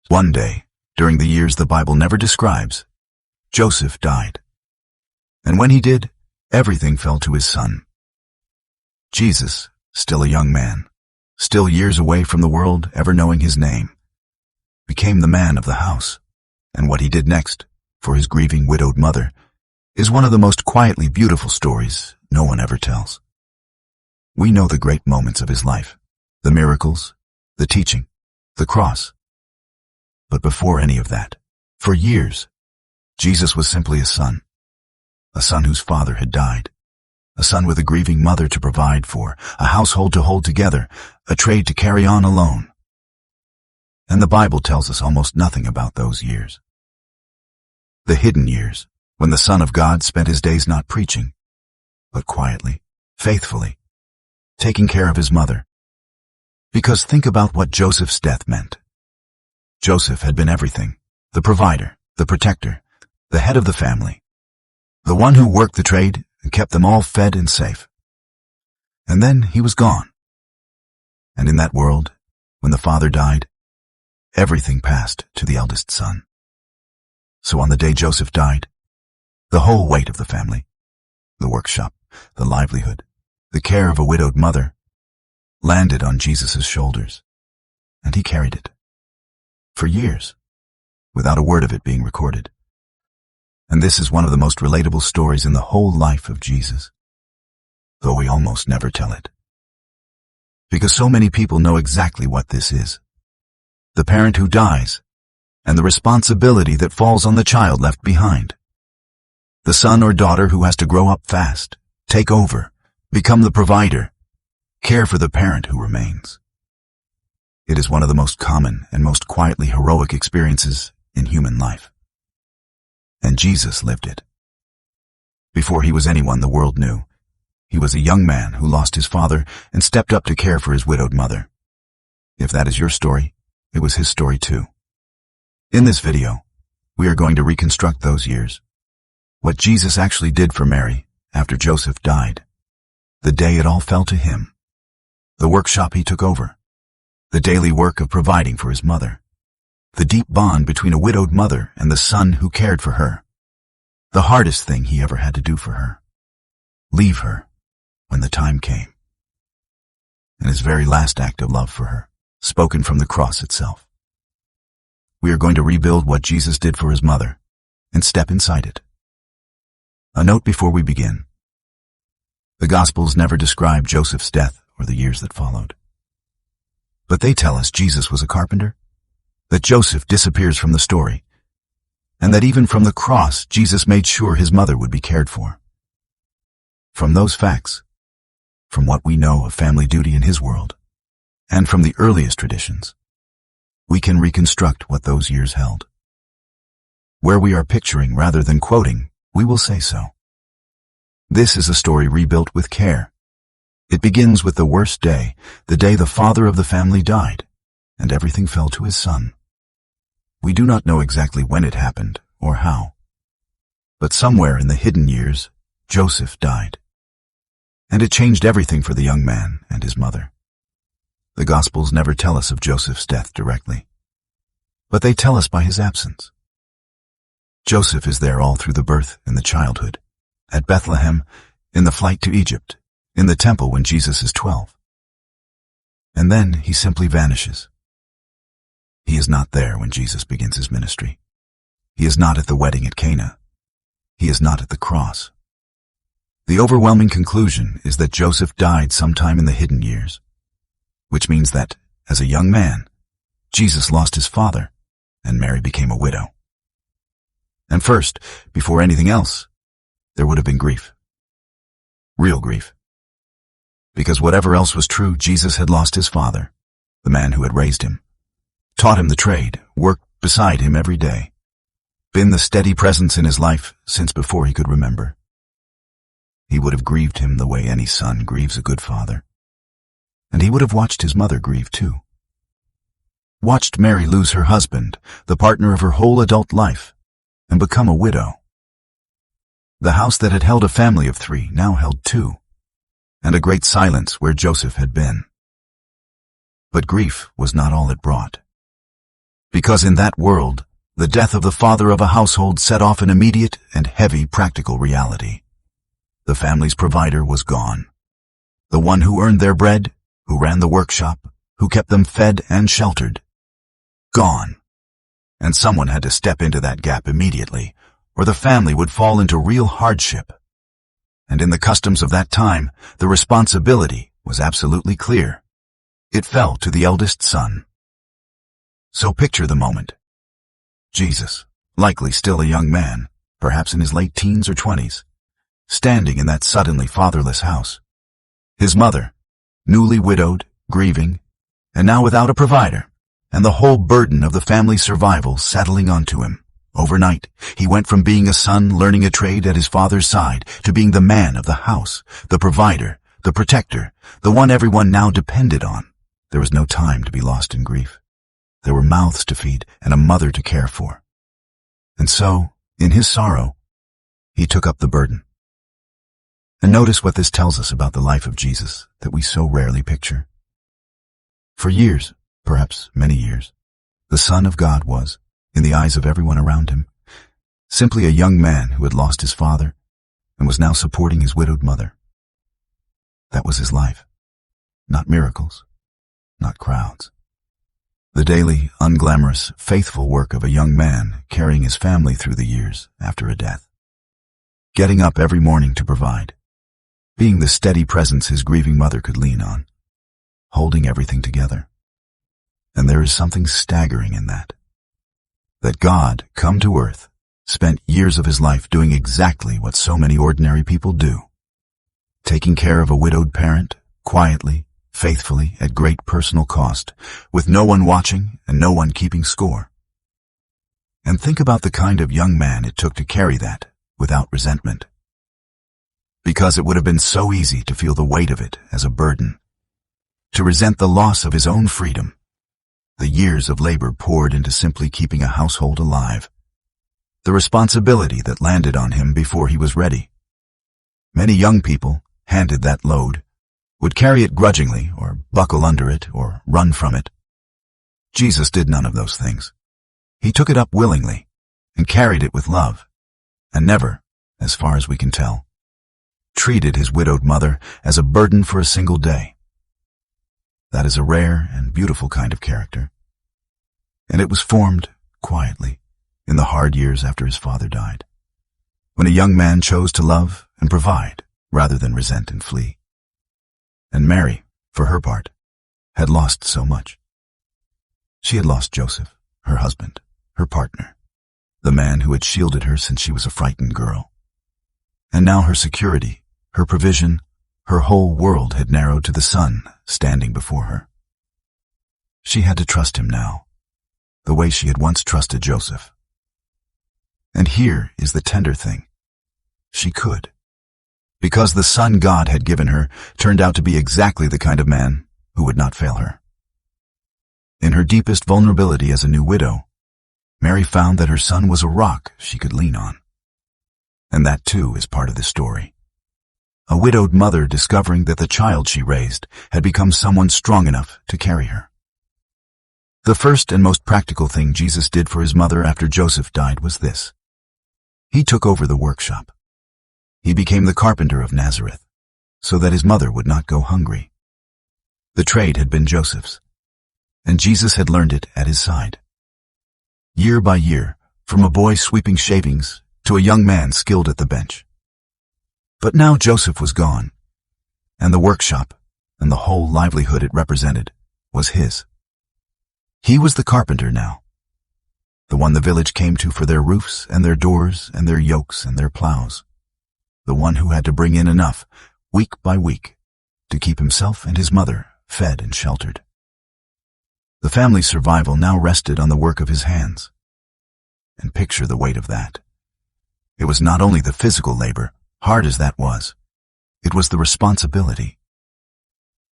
One day, during the years the Bible never describes, Joseph died. And when he did, everything fell to his son. Jesus, still a young man, still years away from the world ever knowing his name, became the man of the house. And what he did next, for his grieving widowed mother, is one of the most quietly beautiful stories no one ever tells. We know the great moments of his life, the miracles, the teaching, the cross. But before any of that, for years, Jesus was simply a son whose father had died, a son with a grieving mother to provide for, a household to hold together, a trade to carry on alone. And the Bible tells us almost nothing about those years. The hidden years, when the Son of God spent his days not preaching, but quietly, faithfully, taking care of his mother. Because think about what Joseph's death meant. Joseph had been everything, the provider, the protector, the head of the family, the one who worked the trade and kept them all fed and safe. And then he was gone. And in that world, when the father died, everything passed to the eldest son. So on the day Joseph died, the whole weight of the family, the workshop, the livelihood, the care of a widowed mother, landed on Jesus' shoulders, and he carried it. For years, without a word of it being recorded. And this is one of the most relatable stories in the whole life of Jesus, though we almost never tell it. Because so many people know exactly what this is. The parent who dies, and the responsibility that falls on the child left behind. The son or daughter who has to grow up fast, take over, become the provider, care for the parent who remains. It is one of the most common and most quietly heroic experiences in human life. And Jesus lived it. Before he was anyone the world knew, he was a young man who lost his father and stepped up to care for his widowed mother. If that is your story, it was his story too. In this video, we are going to reconstruct those years. What Jesus actually did for Mary after Joseph died. The day it all fell to him. The workshop he took over. The daily work of providing for his mother. The deep bond between a widowed mother and the son who cared for her. The hardest thing he ever had to do for her. Leave her when the time came. And his very last act of love for her, spoken from the cross itself. We are going to rebuild what Jesus did for his mother and step inside it. A note before we begin. The Gospels never describe Joseph's death or the years that followed. But they tell us Jesus was a carpenter, that Joseph disappears from the story, and that even from the cross, Jesus made sure his mother would be cared for. From those facts, from what we know of family duty in his world, and from the earliest traditions, we can reconstruct what those years held. Where we are picturing rather than quoting, we will say so. This is a story rebuilt with care. It begins with the worst day, the day the father of the family died, and everything fell to his son. We do not know exactly when it happened or how, but somewhere in the hidden years, Joseph died. And it changed everything for the young man and his mother. The Gospels never tell us of Joseph's death directly, but they tell us by his absence. Joseph is there all through the birth and the childhood, at Bethlehem, in the flight to Egypt, in the temple when Jesus is 12. And then he simply vanishes. He is not there when Jesus begins his ministry. He is not at the wedding at Cana. He is not at the cross. The overwhelming conclusion is that Joseph died sometime in the hidden years, which means that, as a young man, Jesus lost his father, and Mary became a widow. And first, before anything else, there would have been grief. Real grief. Because whatever else was true, Jesus had lost his father, the man who had raised him, taught him the trade, worked beside him every day, been the steady presence in his life since before he could remember. He would have grieved him the way any son grieves a good father. And he would have watched his mother grieve too. Watched Mary lose her husband, the partner of her whole adult life, and become a widow. The house that had held a family of 3 now held 2, and a great silence where Joseph had been. But grief was not all it brought. Because in that world, the death of the father of a household set off an immediate and heavy practical reality. The family's provider was gone. The one who earned their bread, who ran the workshop, who kept them fed and sheltered. Gone. And someone had to step into that gap immediately, or the family would fall into real hardship. And in the customs of that time, the responsibility was absolutely clear. It fell to the eldest son. So picture the moment. Jesus, likely still a young man, perhaps in his late teens or 20s, standing in that suddenly fatherless house. His mother, newly widowed, grieving, and now without a provider, and the whole burden of the family's survival settling onto him. Overnight, he went from being a son learning a trade at his father's side to being the man of the house, the provider, the protector, the one everyone now depended on. There was no time to be lost in grief. There were mouths to feed and a mother to care for. And so, in his sorrow, he took up the burden. And notice what this tells us about the life of Jesus that we so rarely picture. For years, perhaps many years, the Son of God was, in the eyes of everyone around him, simply a young man who had lost his father and was now supporting his widowed mother. That was his life. Not miracles, not crowds. The daily, unglamorous, faithful work of a young man carrying his family through the years after a death. Getting up every morning to provide. Being the steady presence his grieving mother could lean on. Holding everything together. And there is something staggering in that. That God, come to earth, spent years of his life doing exactly what so many ordinary people do. Taking care of a widowed parent, quietly, faithfully, at great personal cost, with no one watching and no one keeping score. And think about the kind of young man it took to carry that, without resentment. Because it would have been so easy to feel the weight of it as a burden. To resent the loss of his own freedom. The years of labor poured into simply keeping a household alive. The responsibility that landed on him before he was ready. Many young people, handed that load, would carry it grudgingly or buckle under it or run from it. Jesus did none of those things. He took it up willingly and carried it with love, and never, as far as we can tell, treated his widowed mother as a burden for a single day. That is a rare and beautiful kind of character. And it was formed, quietly, in the hard years after his father died, when a young man chose to love and provide rather than resent and flee. And Mary, for her part, had lost so much. She had lost Joseph, her husband, her partner, the man who had shielded her since she was a frightened girl. And now her security, her provision, her whole world had narrowed to the son standing before her. She had to trust him now, the way she had once trusted Joseph. And here is the tender thing. She could. Because the son God had given her turned out to be exactly the kind of man who would not fail her. In her deepest vulnerability as a new widow, Mary found that her son was a rock she could lean on. And that too is part of the story. A widowed mother discovering that the child she raised had become someone strong enough to carry her. The first and most practical thing Jesus did for his mother after Joseph died was this. He took over the workshop. He became the carpenter of Nazareth, so that his mother would not go hungry. The trade had been Joseph's, and Jesus had learned it at his side. Year by year, from a boy sweeping shavings to a young man skilled at the bench. But now Joseph was gone, and the workshop, and the whole livelihood it represented, was his. He was the carpenter now, the one the village came to for their roofs and their doors and their yokes and their plows, the one who had to bring in enough, week by week, to keep himself and his mother fed and sheltered. The family's survival now rested on the work of his hands. And picture the weight of that. It was not only the physical labor, hard as that was, it was the responsibility.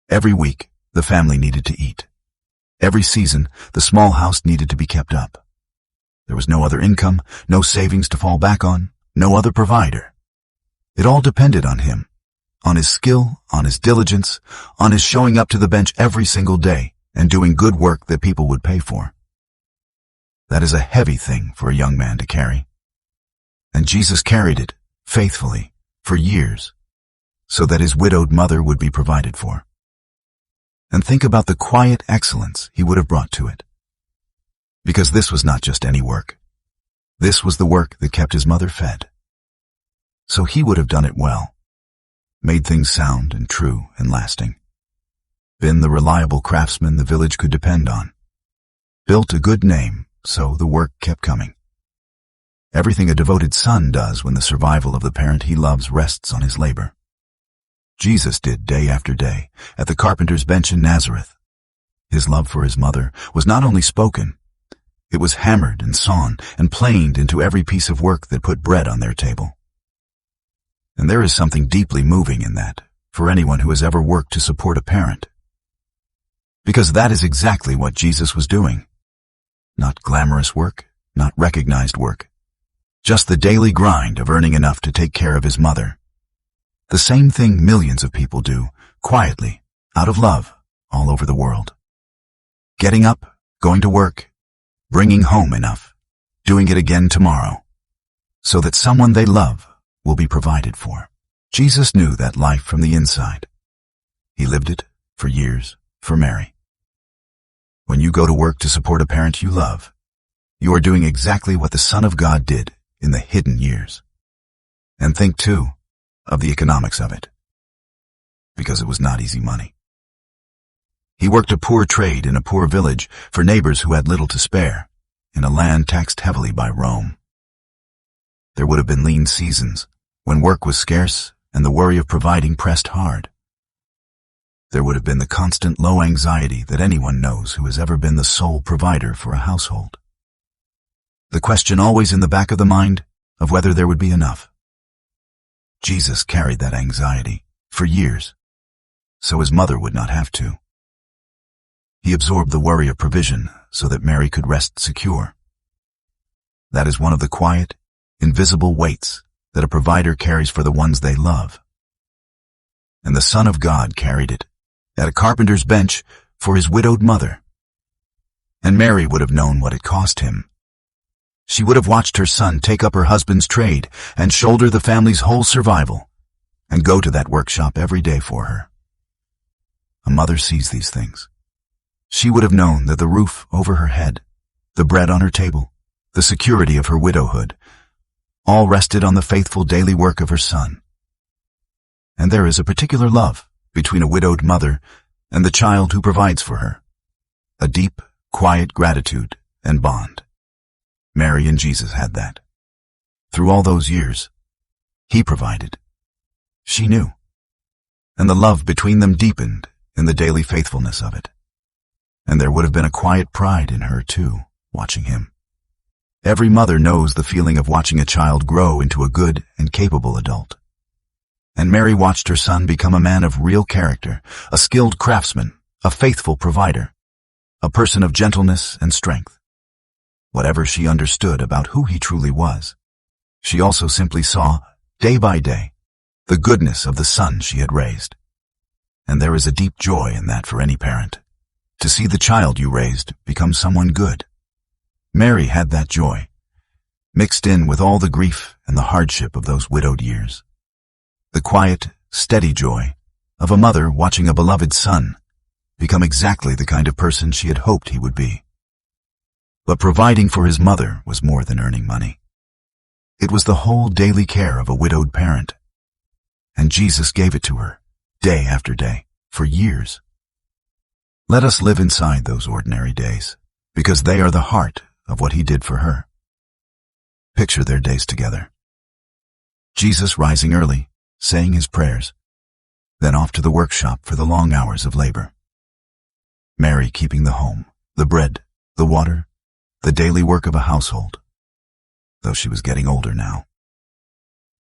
Every week, the family needed to eat. Every season, the small house needed to be kept up. There was no other income, no savings to fall back on, no other provider. It all depended on him, on his skill, on his diligence, on his showing up to the bench every single day and doing good work that people would pay for. That is a heavy thing for a young man to carry. And Jesus carried it, faithfully, for years, so that his widowed mother would be provided for. And think about the quiet excellence he would have brought to it. Because this was not just any work. This was the work that kept his mother fed. So he would have done it well, made things sound and true and lasting, been the reliable craftsman the village could depend on, built a good name so the work kept coming. Everything a devoted son does when the survival of the parent he loves rests on his labor. Jesus did day after day at the carpenter's bench in Nazareth. His love for his mother was not only spoken, it was hammered and sawn and planed into every piece of work that put bread on their table. And there is something deeply moving in that for anyone who has ever worked to support a parent. Because that is exactly what Jesus was doing. Not glamorous work, not recognized work. Just the daily grind of earning enough to take care of his mother. The same thing millions of people do, quietly, out of love, all over the world. Getting up, going to work, bringing home enough, doing it again tomorrow, so that someone they love will be provided for. Jesus knew that life from the inside. He lived it for years for Mary. When you go to work to support a parent you love, you are doing exactly what the Son of God did in the hidden years. And think, too, of the economics of it. Because it was not easy money. He worked a poor trade in a poor village for neighbors who had little to spare, in a land taxed heavily by Rome. There would have been lean seasons, when work was scarce and the worry of providing pressed hard. There would have been the constant low anxiety that anyone knows who has ever been the sole provider for a household. The question always in the back of the mind of whether there would be enough. Jesus carried that anxiety for years, so his mother would not have to. He absorbed the worry of provision so that Mary could rest secure. That is one of the quiet, invisible weights that a provider carries for the ones they love. And the Son of God carried it at a carpenter's bench for his widowed mother. And Mary would have known what it cost him. She would have watched her son take up her husband's trade and shoulder the family's whole survival and go to that workshop every day for her. A mother sees these things. She would have known that the roof over her head, the bread on her table, the security of her widowhood, all rested on the faithful daily work of her son. And there is a particular love between a widowed mother and the child who provides for her. A deep, quiet gratitude and bond. Mary and Jesus had that. Through all those years, he provided. She knew. And the love between them deepened in the daily faithfulness of it. And there would have been a quiet pride in her, too, watching him. Every mother knows the feeling of watching a child grow into a good and capable adult. And Mary watched her son become a man of real character, a skilled craftsman, a faithful provider, a person of gentleness and strength. Whatever she understood about who he truly was, she also simply saw, day by day, the goodness of the son she had raised. And there is a deep joy in that for any parent, to see the child you raised become someone good. Mary had that joy, mixed in with all the grief and the hardship of those widowed years. The quiet, steady joy of a mother watching a beloved son become exactly the kind of person she had hoped he would be. But providing for his mother was more than earning money. It was the whole daily care of a widowed parent. And Jesus gave it to her, day after day, for years. Let us live inside those ordinary days, because they are the heart of what he did for her. Picture their days together. Jesus rising early, saying his prayers, then off to the workshop for the long hours of labor. Mary keeping the home, the bread, the water, the daily work of a household, though she was getting older now.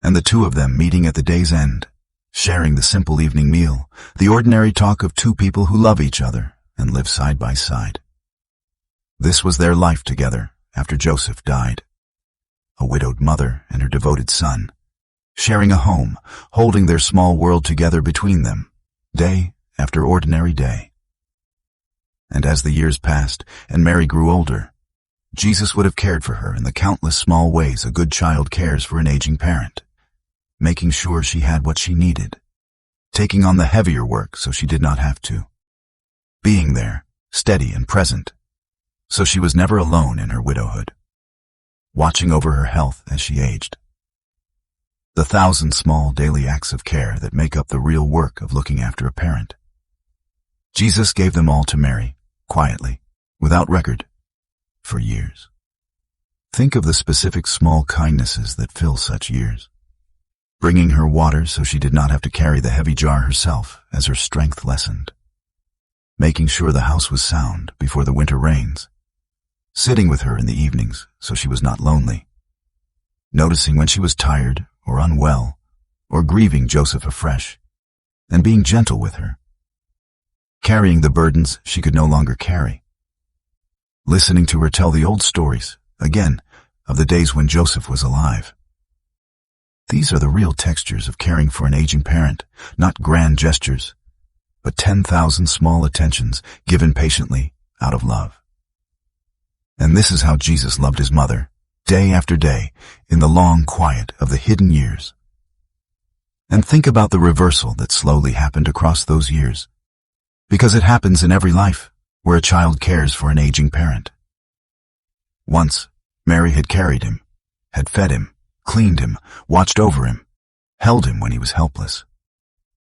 And the two of them meeting at the day's end, sharing the simple evening meal, the ordinary talk of two people who love each other and live side by side. This was their life together after Joseph died. A widowed mother and her devoted son, sharing a home, holding their small world together between them, day after ordinary day. And as the years passed and Mary grew older, Jesus would have cared for her in the countless small ways a good child cares for an aging parent, making sure she had what she needed, taking on the heavier work so she did not have to, being there, steady and present, so she was never alone in her widowhood, watching over her health as she aged. The 1,000 small daily acts of care that make up the real work of looking after a parent. Jesus gave them all to Mary, quietly, without record, for years. Think of the specific small kindnesses that fill such years. Bringing her water so she did not have to carry the heavy jar herself as her strength lessened. Making sure the house was sound before the winter rains. Sitting with her in the evenings so she was not lonely. Noticing when she was tired or unwell, or grieving Joseph afresh, and being gentle with her. Carrying the burdens she could no longer carry. Listening to her tell the old stories, again, of the days when Joseph was alive. These are the real textures of caring for an aging parent, not grand gestures, but 10,000 small attentions given patiently out of love. And this is how Jesus loved his mother, day after day, in the long quiet of the hidden years. And think about the reversal that slowly happened across those years, because it happens in every life where a child cares for an aging parent. Once, Mary had carried him, had fed him, cleaned him, watched over him, held him when he was helpless.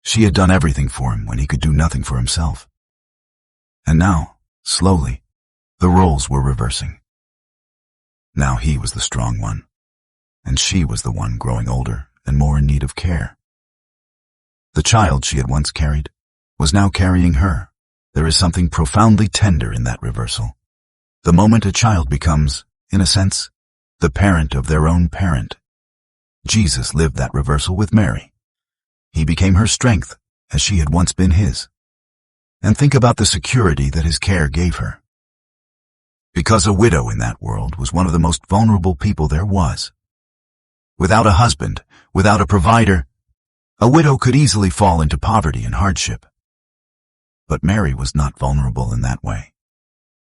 She had done everything for him when he could do nothing for himself. And now, slowly, the roles were reversing. Now he was the strong one, and she was the one growing older and more in need of care. The child she had once carried was now carrying her. There is something profoundly tender in that reversal. The moment a child becomes, in a sense, the parent of their own parent. Jesus lived that reversal with Mary. He became her strength as she had once been his. And think about the security that his care gave her. Because a widow in that world was one of the most vulnerable people there was. Without a husband, without a provider, a widow could easily fall into poverty and hardship. But Mary was not vulnerable in that way,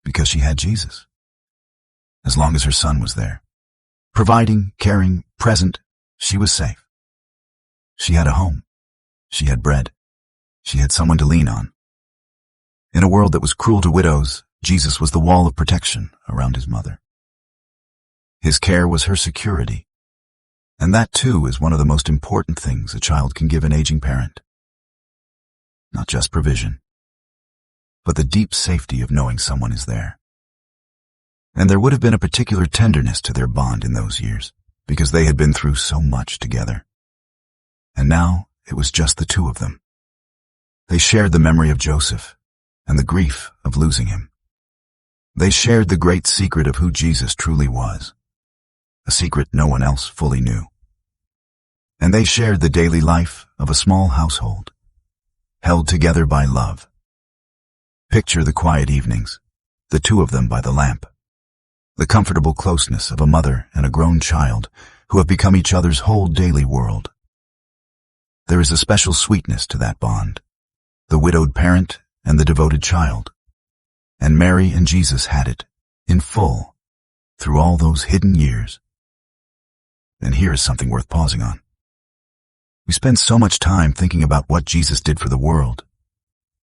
because she had Jesus. As long as her son was there, providing, caring, present, she was safe. She had a home. She had bread. She had someone to lean on. In a world that was cruel to widows, Jesus was the wall of protection around his mother. His care was her security. And that, too, is one of the most important things a child can give an aging parent. Not just provision, but the deep safety of knowing someone is there. And there would have been a particular tenderness to their bond in those years, because they had been through so much together. And now it was just the two of them. They shared the memory of Joseph and the grief of losing him. They shared the great secret of who Jesus truly was, a secret no one else fully knew. And they shared the daily life of a small household, held together by love. Picture the quiet evenings, the two of them by the lamp, the comfortable closeness of a mother and a grown child who have become each other's whole daily world. There is a special sweetness to that bond, the widowed parent and the devoted child. And Mary and Jesus had it, in full, through all those hidden years. And here is something worth pausing on. We spend so much time thinking about what Jesus did for the world.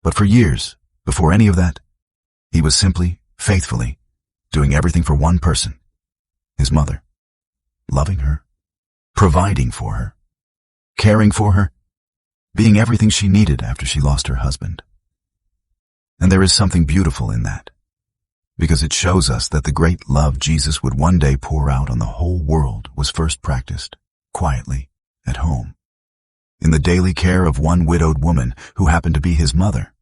But for years, before any of that, he was simply, faithfully, doing everything for one person, his mother. Loving her, providing for her, caring for her, being everything she needed after she lost her husband. And there is something beautiful in that, because it shows us that the great love Jesus would one day pour out on the whole world was first practiced, quietly, at home, in the daily care of one widowed woman who happened to be his mother.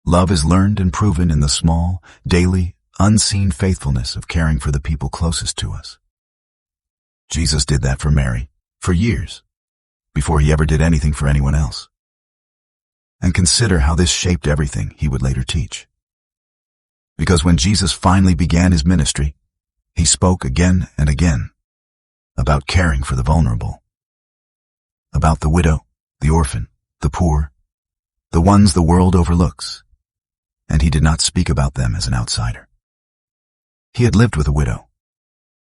Love is learned and proven in the small, daily, unseen faithfulness of caring for the people closest to us. Jesus did that for Mary, for years, before he ever did anything for anyone else. And consider how this shaped everything he would later teach. Because when Jesus finally began his ministry, he spoke again and again about caring for the vulnerable, about the widow, the orphan, the poor, the ones the world overlooks, and he did not speak about them as an outsider. He had lived with a widow.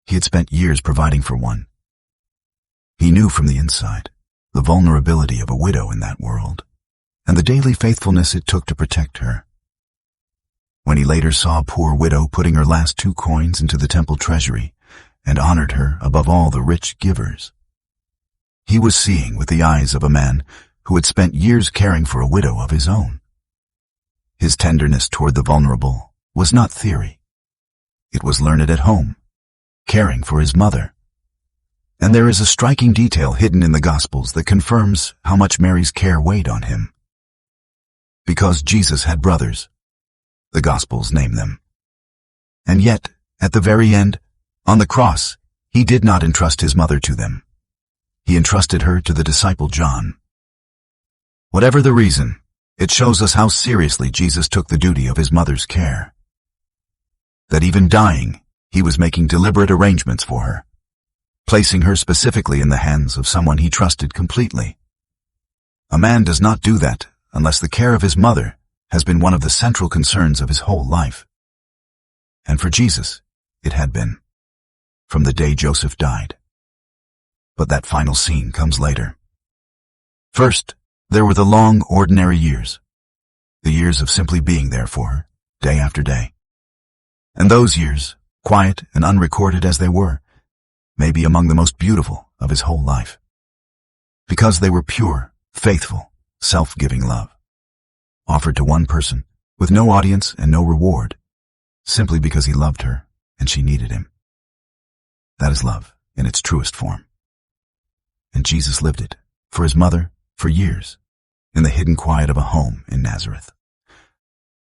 He had spent years providing for one. He knew from the inside the vulnerability of a widow in that world, and the daily faithfulness it took to protect her. When he later saw a poor widow putting her last 2 coins into the temple treasury and honored her above all the rich givers, he was seeing with the eyes of a man who had spent years caring for a widow of his own. His tenderness toward the vulnerable was not theory. It was learned at home, caring for his mother. And there is a striking detail hidden in the Gospels that confirms how much Mary's care weighed on him. Because Jesus had brothers, the Gospels name them. And yet, at the very end, on the cross, he did not entrust his mother to them. He entrusted her to the disciple John. Whatever the reason, it shows us how seriously Jesus took the duty of his mother's care. That even dying, he was making deliberate arrangements for her, placing her specifically in the hands of someone he trusted completely. A man does not do that unless the care of his mother has been one of the central concerns of his whole life. And for Jesus, it had been, from the day Joseph died. But that final scene comes later. First, there were the long, ordinary years, the years of simply being there for her, day after day. And those years, quiet and unrecorded as they were, may be among the most beautiful of his whole life. Because they were pure, faithful, self-giving love, offered to one person, with no audience and no reward, simply because he loved her and she needed him. That is love in its truest form. And Jesus lived it, for his mother, for years, in the hidden quiet of a home in Nazareth.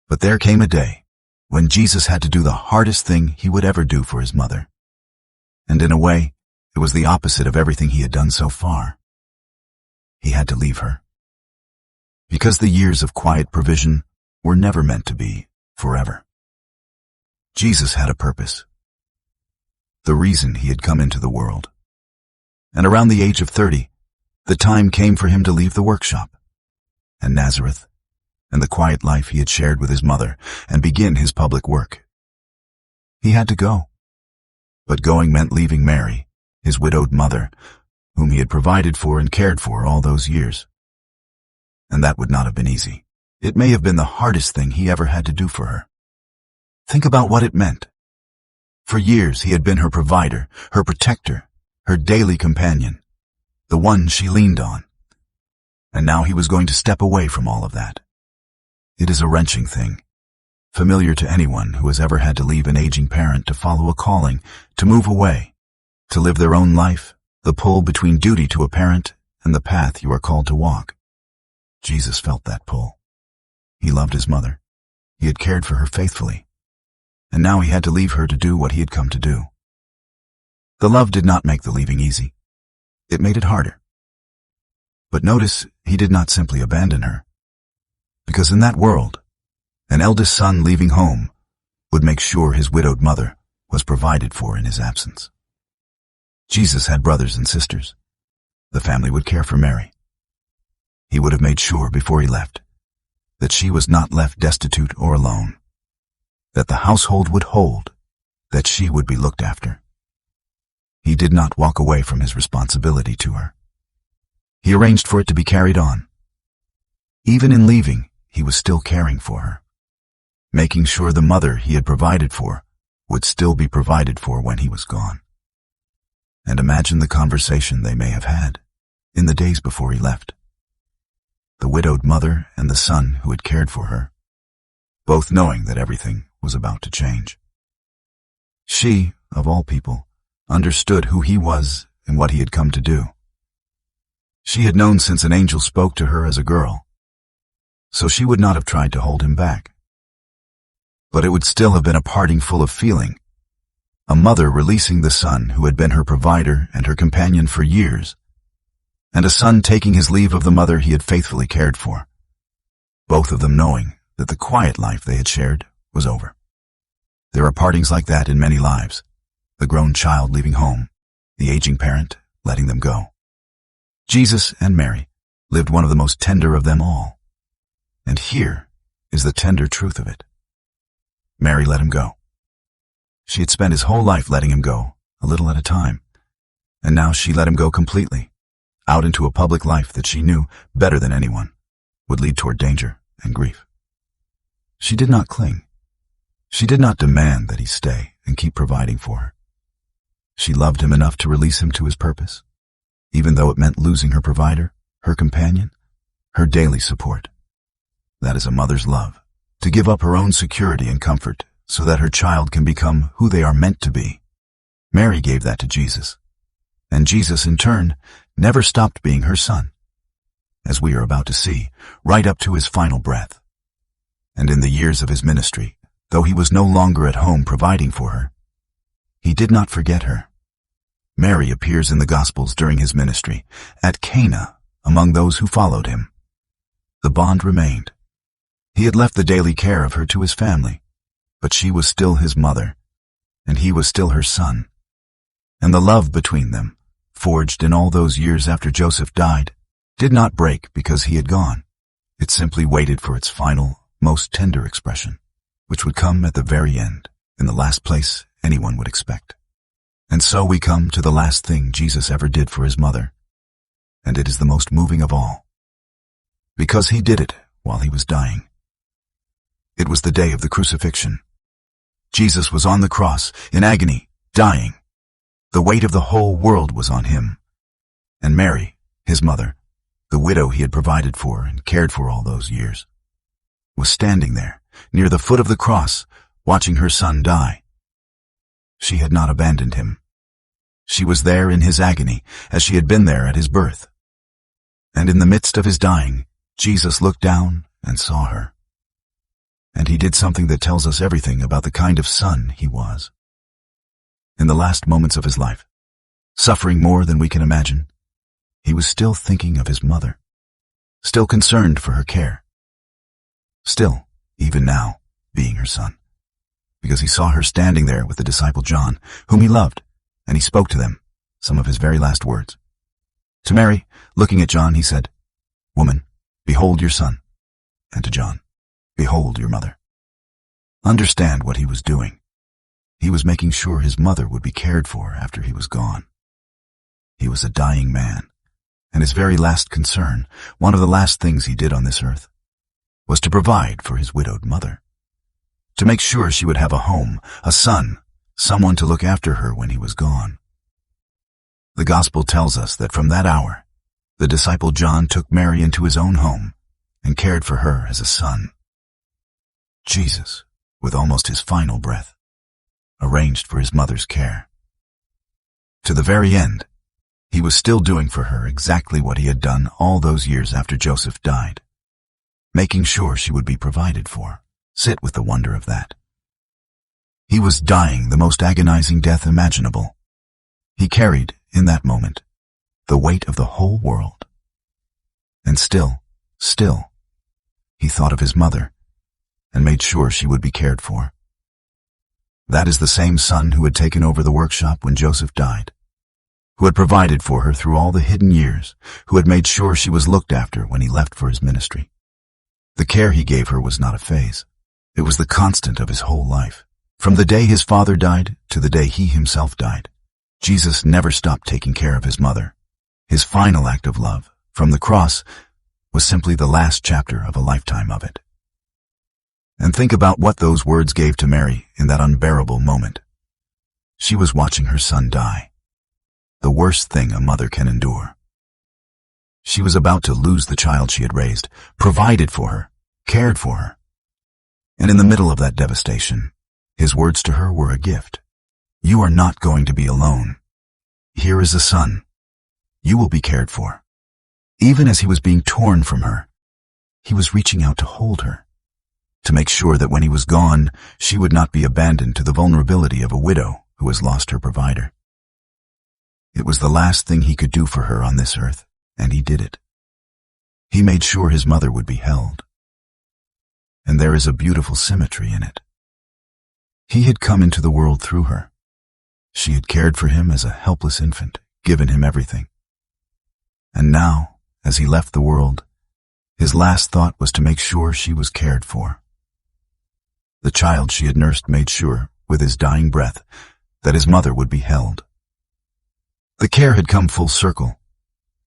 But there came a day when Jesus had to do the hardest thing he would ever do for his mother. And in a way, it was the opposite of everything he had done so far. He had to leave her. Because the years of quiet provision were never meant to be forever. Jesus had a purpose. The reason he had come into the world. And around the age of 30, the time came for him to leave the workshop, and Nazareth, and the quiet life he had shared with his mother, and begin his public work. He had to go. But going meant leaving Mary, his widowed mother, whom he had provided for and cared for all those years. And that would not have been easy. It may have been the hardest thing he ever had to do for her. Think about what it meant. For years he had been her provider, her protector, her daily companion, the one she leaned on. And now he was going to step away from all of that. It is a wrenching thing, familiar to anyone who has ever had to leave an aging parent to follow a calling, to move away, to live their own life, the pull between duty to a parent and the path you are called to walk. Jesus felt that pull. He loved his mother. He had cared for her faithfully. And now he had to leave her to do what he had come to do. The love did not make the leaving easy. It made it harder. But notice he did not simply abandon her. Because in that world, an eldest son leaving home would make sure his widowed mother was provided for in his absence. Jesus had brothers and sisters. The family would care for Mary. He would have made sure before he left that she was not left destitute or alone, that the household would hold, that she would be looked after. He did not walk away from his responsibility to her. He arranged for it to be carried on. Even in leaving, he was still caring for her, making sure the mother he had provided for would still be provided for when he was gone. And imagine the conversation they may have had in the days before he left. The widowed mother and the son who had cared for her, both knowing that everything was about to change. She, of all people, understood who he was and what he had come to do. She had known since an angel spoke to her as a girl, so she would not have tried to hold him back. But it would still have been a parting full of feeling, a mother releasing the son who had been her provider and her companion for years, and a son taking his leave of the mother he had faithfully cared for, both of them knowing that the quiet life they had shared was over. There are partings like that in many lives, the grown child leaving home, the aging parent letting them go. Jesus and Mary lived one of the most tender of them all. And here is the tender truth of it. Mary let him go. She had spent his whole life letting him go, a little at a time, and now she let him go completely, out into a public life that she knew, better than anyone, would lead toward danger and grief. She did not cling. She did not demand that he stay and keep providing for her. She loved him enough to release him to his purpose, even though it meant losing her provider, her companion, her daily support. That is a mother's love, to give up her own security and comfort so that her child can become who they are meant to be. Mary gave that to Jesus, and Jesus, in turn, never stopped being her son, as we are about to see, right up to his final breath. And in the years of his ministry, though he was no longer at home providing for her, he did not forget her. Mary appears in the Gospels during his ministry, at Cana, among those who followed him. The bond remained. He had left the daily care of her to his family, but she was still his mother, and he was still her son. And the love between them, forged in all those years after Joseph died, did not break because he had gone. It simply waited for its final, most tender expression, which would come at the very end, in the last place anyone would expect. And so we come to the last thing Jesus ever did for his mother, and it is the most moving of all, because he did it while he was dying. It was the day of the crucifixion. Jesus was on the cross, in agony, dying. The weight of the whole world was on him. And Mary, his mother, the widow he had provided for and cared for all those years, was standing there, near the foot of the cross, watching her son die. She had not abandoned him. She was there in his agony, as she had been there at his birth. And in the midst of his dying, Jesus looked down and saw her. And he did something that tells us everything about the kind of son he was. In the last moments of his life, suffering more than we can imagine, he was still thinking of his mother, still concerned for her care, still, even now, being her son, because he saw her standing there with the disciple John, whom he loved, and he spoke to them some of his very last words. To Mary, looking at John, he said, "Woman, behold your son," and to John, "Behold your mother." Understand what he was doing. He was making sure his mother would be cared for after he was gone. He was a dying man, and his very last concern, one of the last things he did on this earth, was to provide for his widowed mother, to make sure she would have a home, a son, someone to look after her when he was gone. The Gospel tells us that from that hour, the disciple John took Mary into his own home and cared for her as a son. Jesus, with almost his final breath, arranged for his mother's care. To the very end, he was still doing for her exactly what he had done all those years after Joseph died, making sure she would be provided for. Sit with the wonder of that. He was dying the most agonizing death imaginable. He carried, in that moment, the weight of the whole world. And still, he thought of his mother and made sure she would be cared for. That is the same son who had taken over the workshop when Joseph died, who had provided for her through all the hidden years, who had made sure she was looked after when he left for his ministry. The care he gave her was not a phase. It was the constant of his whole life. From the day his father died to the day he himself died, Jesus never stopped taking care of his mother. His final act of love, from the cross, was simply the last chapter of a lifetime of it. And think about what those words gave to Mary in that unbearable moment. She was watching her son die, the worst thing a mother can endure. She was about to lose the child she had raised, provided for her, cared for her. And in the middle of that devastation, his words to her were a gift. You are not going to be alone. Here is a son. You will be cared for. Even as he was being torn from her, he was reaching out to hold her, to make sure that when he was gone, she would not be abandoned to the vulnerability of a widow who has lost her provider. It was the last thing he could do for her on this earth, and he did it. He made sure his mother would be held. And there is a beautiful symmetry in it. He had come into the world through her. She had cared for him as a helpless infant, given him everything. And now, as he left the world, his last thought was to make sure she was cared for. The child she had nursed made sure, with his dying breath, that his mother would be held. The care had come full circle.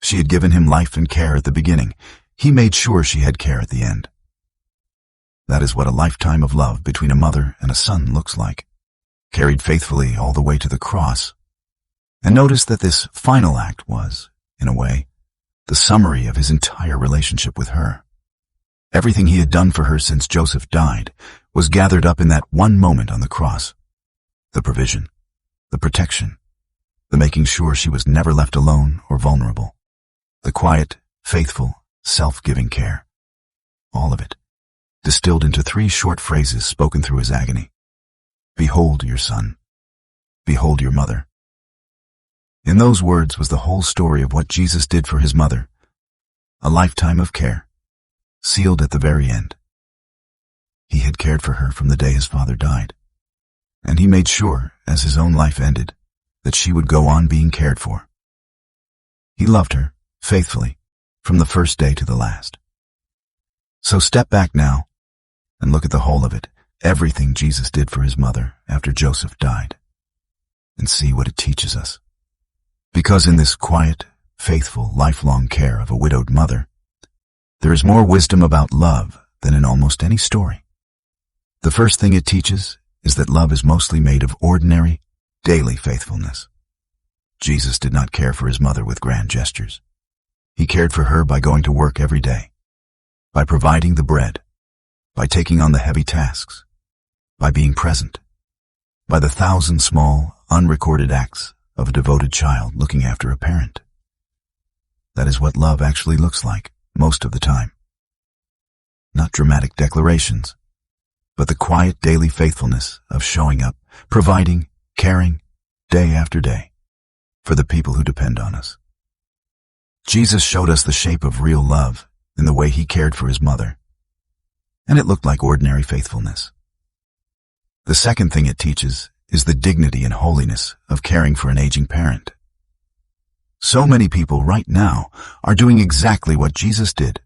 She had given him life and care at the beginning. He made sure she had care at the end. That is what a lifetime of love between a mother and a son looks like, carried faithfully all the way to the cross. And notice that this final act was, in a way, the summary of his entire relationship with her. Everything he had done for her since Joseph died was gathered up in that one moment on the cross. The provision, the protection, the making sure she was never left alone or vulnerable, the quiet, faithful, self-giving care. All of it, distilled into 3 short phrases spoken through his agony. Behold your son. Behold your mother. In those words was the whole story of what Jesus did for his mother, a lifetime of care, sealed at the very end. He had cared for her from the day his father died, and he made sure, as his own life ended, that she would go on being cared for. He loved her, faithfully, from the first day to the last. So step back now, and look at the whole of it, everything Jesus did for his mother after Joseph died, and see what it teaches us. Because in this quiet, faithful, lifelong care of a widowed mother, there is more wisdom about love than in almost any story. The first thing it teaches is that love is mostly made of ordinary, daily faithfulness. Jesus did not care for his mother with grand gestures. He cared for her by going to work every day, by providing the bread, by taking on the heavy tasks, by being present, by the 1,000 small, unrecorded acts of a devoted child looking after a parent. That is what love actually looks like, most of the time. Not dramatic declarations, but the quiet daily faithfulness of showing up, providing, caring, day after day, for the people who depend on us. Jesus showed us the shape of real love in the way he cared for his mother, and it looked like ordinary faithfulness. The second thing it teaches is the dignity and holiness of caring for an aging parent. So many people right now are doing exactly what Jesus did,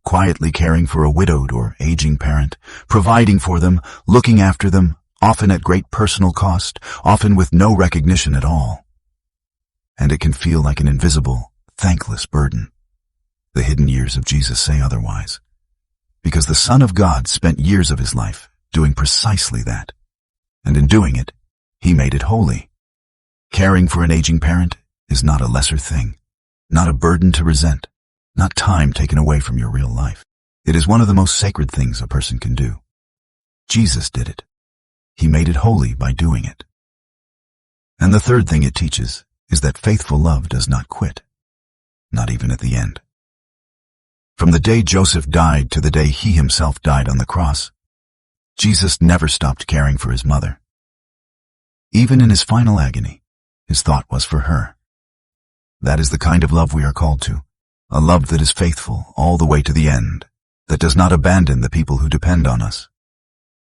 quietly caring for a widowed or aging parent, providing for them, looking after them, often at great personal cost, often with no recognition at all. And it can feel like an invisible, thankless burden. The hidden years of Jesus say otherwise, because the Son of God spent years of his life doing precisely that, and in doing it, he made it holy. Caring for an aging parent is not a lesser thing, not a burden to resent, not time taken away from your real life. It is one of the most sacred things a person can do. Jesus did it. He made it holy by doing it. And the third thing it teaches is that faithful love does not quit, not even at the end. From the day Joseph died to the day he himself died on the cross, Jesus never stopped caring for his mother. Even in his final agony, his thought was for her. That is the kind of love we are called to, a love that is faithful all the way to the end, that does not abandon the people who depend on us,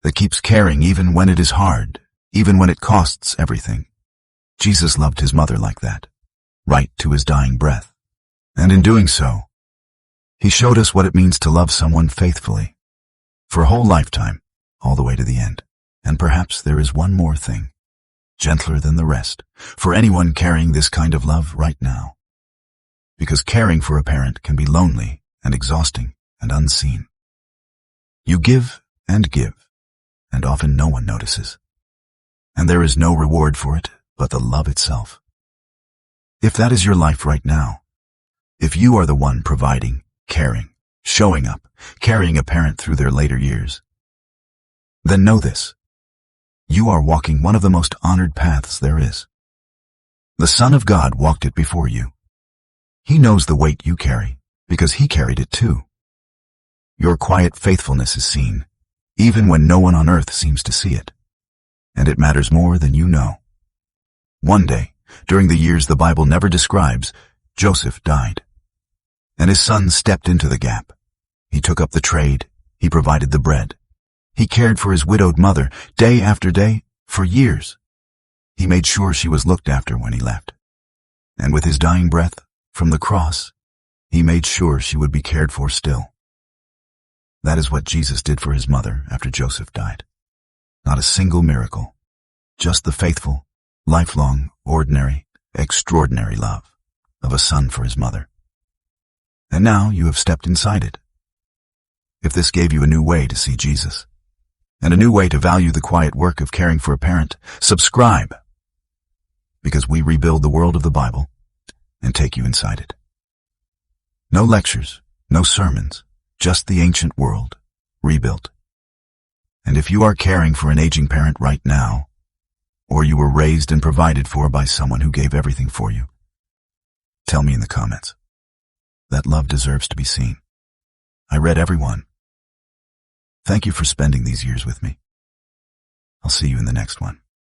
that keeps caring even when it is hard, even when it costs everything. Jesus loved his mother like that, right to his dying breath. And in doing so, he showed us what it means to love someone faithfully, for a whole lifetime, all the way to the end. And perhaps there is one more thing, gentler than the rest, for anyone carrying this kind of love right now. Because caring for a parent can be lonely and exhausting and unseen. You give, and often no one notices. And there is no reward for it but the love itself. If that is your life right now, if you are the one providing, caring, showing up, carrying a parent through their later years, then know this. You are walking one of the most honored paths there is. The Son of God walked it before you. He knows the weight you carry, because he carried it too. Your quiet faithfulness is seen, even when no one on earth seems to see it. And it matters more than you know. One day, during the years the Bible never describes, Joseph died. And his son stepped into the gap. He took up the trade. He provided the bread. He cared for his widowed mother, day after day, for years. He made sure she was looked after when he left. And with his dying breath, from the cross, he made sure she would be cared for still. That is what Jesus did for his mother after Joseph died. Not a single miracle. Just the faithful, lifelong, ordinary, extraordinary love of a son for his mother. And now you have stepped inside it. If this gave you a new way to see Jesus, and a new way to value the quiet work of caring for a parent, subscribe, because we rebuild the world of the Bible and take you inside it. No lectures, no sermons, just the ancient world, rebuilt. And if you are caring for an aging parent right now, or you were raised and provided for by someone who gave everything for you, tell me in the comments. That love deserves to be seen. I read every one. Thank you for spending these years with me. I'll see you in the next one.